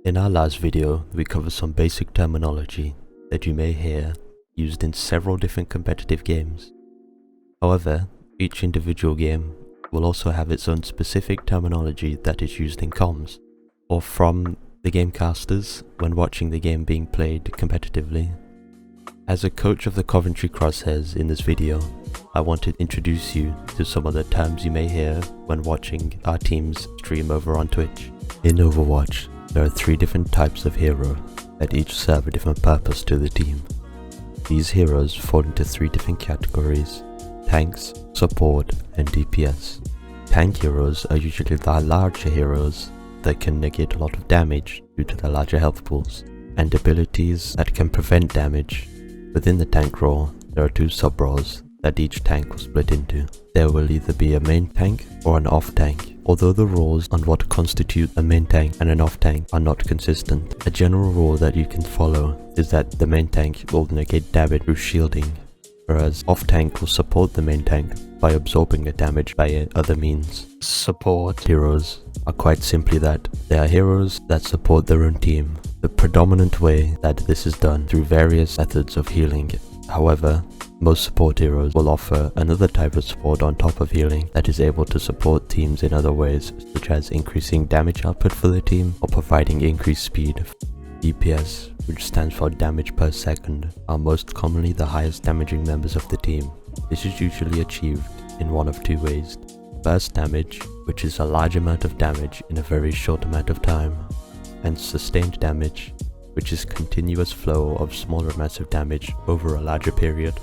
In our last video, we covered some basic terminology that you may hear used in several different competitive games. However, each individual game will also have its own specific terminology that is used in comms, or from the gamecasters when watching the game being played competitively. As a coach of the Coventry Crosshairs in this video, I want to introduce you to some of the terms you may hear when watching our teams stream over on Twitch. In Overwatch, there are 3 different types of hero that each serve a different purpose to the team. These heroes fall into 3 different categories: tanks, support, and DPS. Tank heroes are usually the larger heroes that can negate a lot of damage due to their larger health pools, and abilities that can prevent damage. Within the tank role, there are 2 sub-roles that each tank will split into. There will either be a main tank or an off tank. Although the rules on what constitute a main tank and an off tank are not consistent, a general rule that you can follow is that the main tank will negate damage through shielding, whereas off tank will support the main tank by absorbing the damage by other means. Support heroes are quite simply that. They are heroes that support their own team. The predominant way that this is done through various methods of healing. However, most support heroes will offer another type of support on top of healing that is able to support teams in other ways, such as increasing damage output for the team or providing increased speed. DPS, which stands for damage per second, are most commonly the highest damaging members of the team. This is usually achieved in one of 2 ways: burst damage, which is a large amount of damage in a very short amount of time, and sustained damage, which is continuous flow of smaller amounts of damage over a larger period.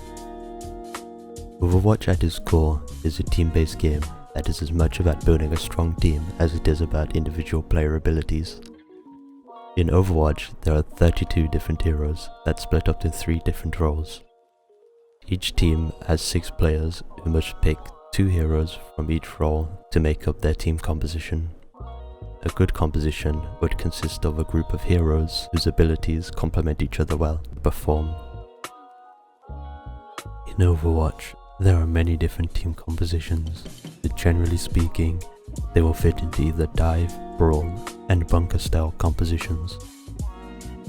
Overwatch at its core is a team-based game that is as much about building a strong team as it is about individual player abilities. In Overwatch, there are 32 different heroes that split up in 3 different roles. Each team has 6 players who must pick 2 heroes from each role to make up their team composition. A good composition would consist of a group of heroes whose abilities complement each other well to perform. In Overwatch, there are many different team compositions, but generally speaking, they will fit into either dive, brawl, and bunker style compositions.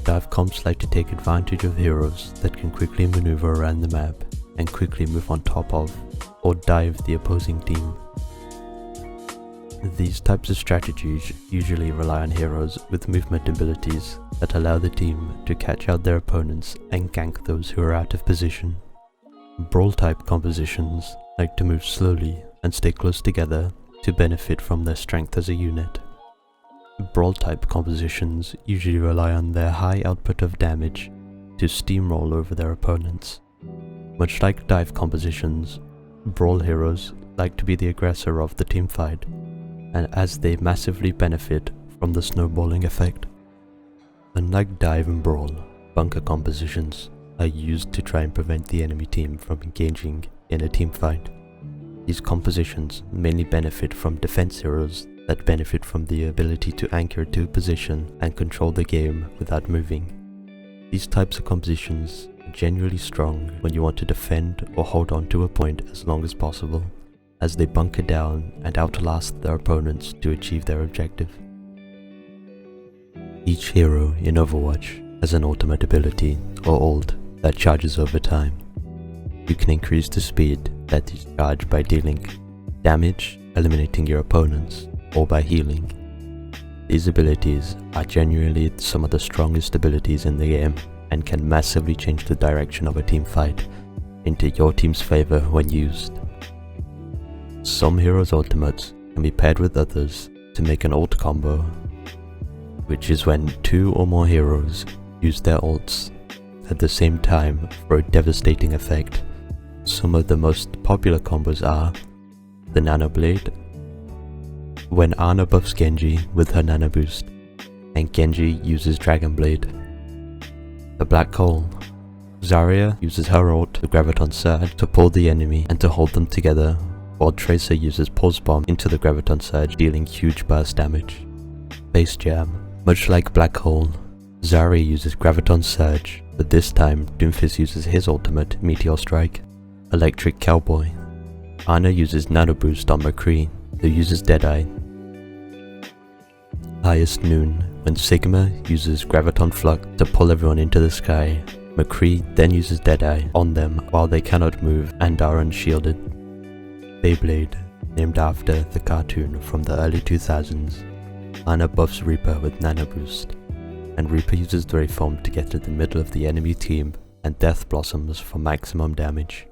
Dive comps like to take advantage of heroes that can quickly maneuver around the map and quickly move on top of or dive the opposing team. These types of strategies usually rely on heroes with movement abilities that allow the team to catch out their opponents and gank those who are out of position. Brawl type compositions like to move slowly and stay close together to benefit from their strength as a unit. Brawl type compositions usually rely on their high output of damage to steamroll over their opponents. Much like dive compositions, brawl heroes like to be the aggressor of the team fight, and as they massively benefit from the snowballing effect. Unlike dive and brawl, bunker compositions are used to try and prevent the enemy team from engaging in a team fight. These compositions mainly benefit from defense heroes that benefit from the ability to anchor to a position and control the game without moving. These types of compositions are generally strong when you want to defend or hold on to a point as long as possible, as they bunker down and outlast their opponents to achieve their objective. Each hero in Overwatch has an ultimate ability, or ult, that charges over time. You can increase the speed that is charged by dealing damage, eliminating your opponents, or by healing. These abilities are genuinely some of the strongest abilities in the game and can massively change the direction of a team fight into your team's favor when used. Some heroes' ultimates can be paired with others to make an ult combo, which is when 2 or more heroes use their ults at the same time for a devastating effect. Some of the most popular combos are the NANO blade, when Ana buffs Genji with her nano boost, and Genji uses Dragon Blade. The black hole, Zarya uses her ult, the Graviton Surge, to pull the enemy and to hold them together, while Tracer uses Pulse Bomb into the Graviton Surge, dealing huge burst damage. Base Jam, much like Black Hole, Zarya uses Graviton Surge, but this time Doomfist uses his ultimate, Meteor Strike. Electric Cowboy, Ana uses Nano Boost on McCree, who uses Deadeye. Highest Noon, When Sigma uses Graviton Flux to pull everyone into the sky, McCree then uses Deadeye on them while they cannot move and are unshielded. Beyblade, named after the cartoon from the early 2000s, Lana buffs Reaper with Nano Boost, and Reaper uses the Ray Foam to get to the middle of the enemy team and Death Blossoms for maximum damage.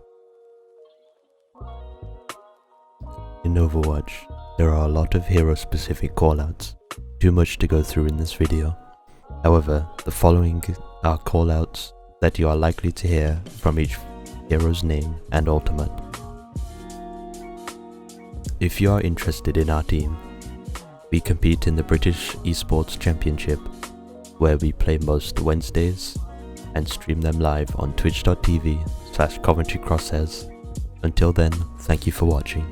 In Overwatch, there are a lot of hero specific callouts, too much to go through in this video. However, the following are callouts that you are likely to hear from each hero's name and ultimate. If you are interested in our team, we compete in the British Esports Championship, where we play most Wednesdays and stream them live on twitch.tv/Coventry Crosshairs. Until then, thank you for watching.